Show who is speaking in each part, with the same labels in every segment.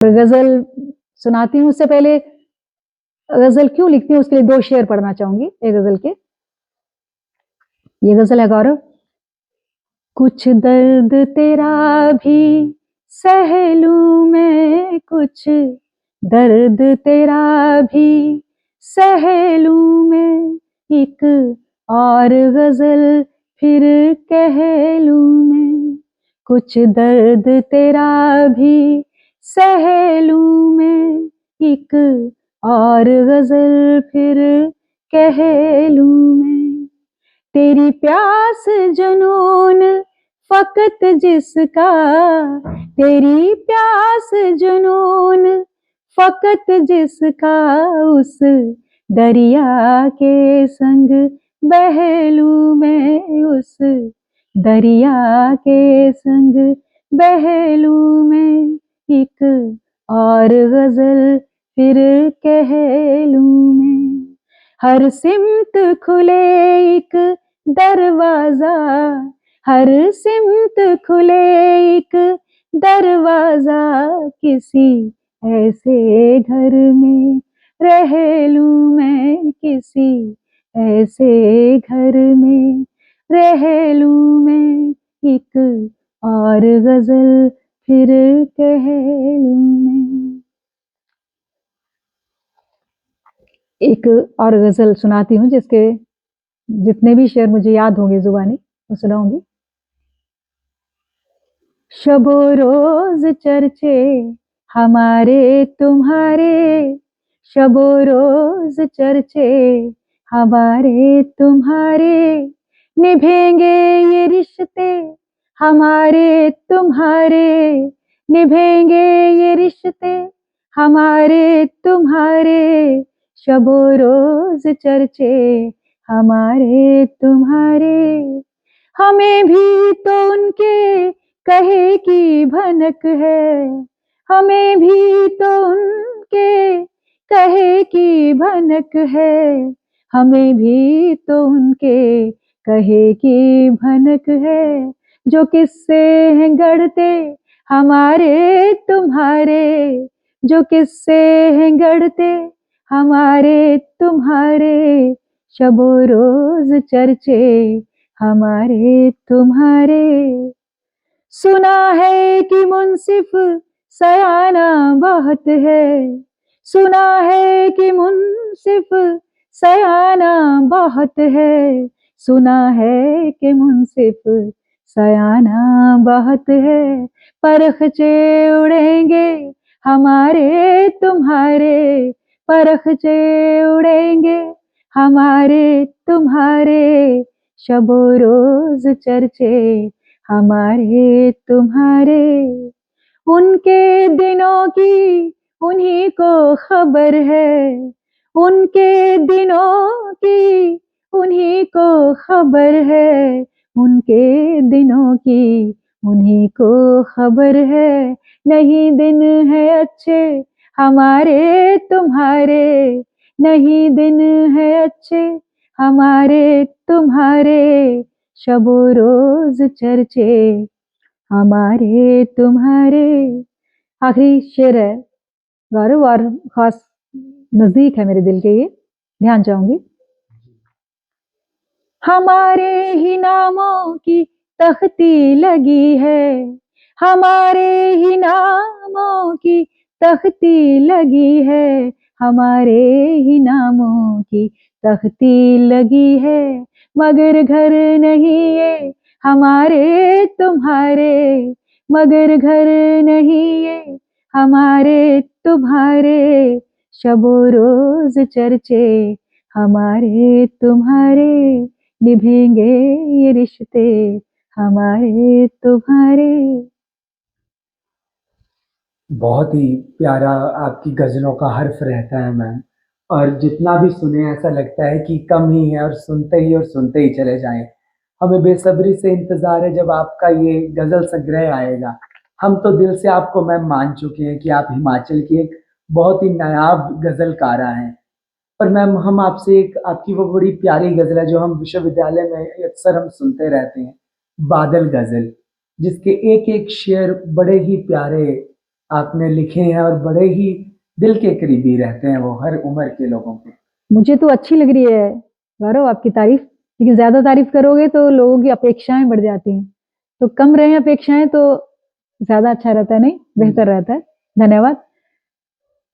Speaker 1: गज़ल सुनाती हूँ, उससे पहले गज़ल क्यों लिखती हूँ उसके लिए 2 शेर पढ़ना चाहूँगी एक गज़ल के। ये गज़ल है गौरव। कुछ दर्द तेरा भी सह लूँ मैं, कुछ दर्द तेरा भी सह लूँ मैं, एक और गज़ल फिर कह लूँ मैं। कुछ दर्द तेरा भी सह लूँ मैं, एक और गज़ल फिर कह लूँ मैं। तेरी प्यास जुनून फ़क़त जिसका, तेरी प्यास जुनून फ़क़त जिसका, उस दरिया के संग बह लूँ मैं, उस दरिया के संग बह लूँ मैं, एक और गज़ल फिर कह लूँ मैं। हर सिमत खुले एक दरवाज़ा, हर सिमत खुले एक दरवाज़ा, किसी ऐसे घर में रह लूँ मैं, किसी ऐसे घर में रह लूँ मैं, एक और गज़ल फिर कह लूँ मैं। एक और गज़ल सुनाती हूँ जिसके जितने भी शेर मुझे याद होंगे ज़ुबानी वो सुनाऊँगी। शबो रोज़ चर्चे हमारे तुम्हारे, शबो रोज़ चर्चे हमारे तुम्हारे, निभेंगे ये रिश्ते हमारे तुम्हारे, निभेंगे ये रिश्ते हमारे तुम्हारे, शबो रोज़ चर्चे हमारे तुम्हारे। हमें भी तो उनके कहे की भनक है, हमें भी तो उनके कहे की भनक है, हमें भी तो उनके कहे की भनक है। जो किस्से हैं गढ़ते हमारे तुम्हारे, जो किस्से हैं गढ़ते हमारे तुम्हारे, शबो रोज़ चर्चे हमारे तुम्हारे। सुना है कि मुंसिफ सयाना बहुत है, सुना है कि मुंसिफ सयाना बहुत है, सुना है कि मुंसिफ सयाना बहुत है। परखचे उड़ेंगे हमारे तुम्हारे, परखचे उड़ेंगे हमारे तुम्हारे, शबो रोज़ चर्चे हमारे तुम्हारे। उनके दिनों की उन्हीं को खबर है, उनके दिनों की उन्हीं को खबर है, उनके दिनों की उन्हीं को खबर है। नहीं दिन है अच्छे हमारे तुम्हारे, नहीं दिन है अच्छे हमारे तुम्हारे, शबो रोज़ चर्चे हमारे तुम्हारे। आखिरी शेर है गौरव और खास नजदीक है मेरे दिल के, ये ध्यान चाहूंगी। हमारे ही नामों की तख्ती लगी है, हमारे ही नामों की तख्ती लगी है, हमारे ही नामों की तख्ती लगी है, मगर घर नहीं ये हमारे तुम्हारे, मगर घर नहीं ये हमारे तुम्हारे, शबो रोज़ चर्चे हमारे तुम्हारे, निभेंगे ये रिश्ते हमारे तुम्हारे।
Speaker 2: बहुत ही प्यारा आपकी गज़लों का हर्फ रहता है मैम, और जितना भी सुने ऐसा लगता है कि कम ही है और सुनते ही चले जाएं। हमें बेसब्री से इंतज़ार है जब आपका ये गज़ल संग्रह आएगा। हम तो दिल से आपको मैम मान चुके हैं कि आप हिमाचल की एक बहुत ही नायाब गज़लकारा हैं। पर मैम हम आपसे एक आपकी वो बड़ी प्यारी गज़ल है जो हम विश्वविद्यालय में अक्सर हम सुनते रहते हैं, बादल गज़ल, जिसके एक एक शेर बड़े ही प्यारे आपने लिखे हैं और बड़े ही दिल के करीबी रहते हैं वो हर उम्र के लोगों के।
Speaker 1: मुझे तो अच्छी लग रही है गौरव आपकी तारीफ, लेकिन ज्यादा तारीफ करोगे तो लोगों की अपेक्षाएं बढ़ जाती हैं, तो कम रहे अपेक्षाएं तो ज्यादा अच्छा रहता है, नहीं बेहतर रहता है। धन्यवाद।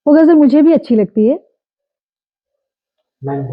Speaker 1: वो गजल मुझे भी अच्छी लगती है।
Speaker 2: मैम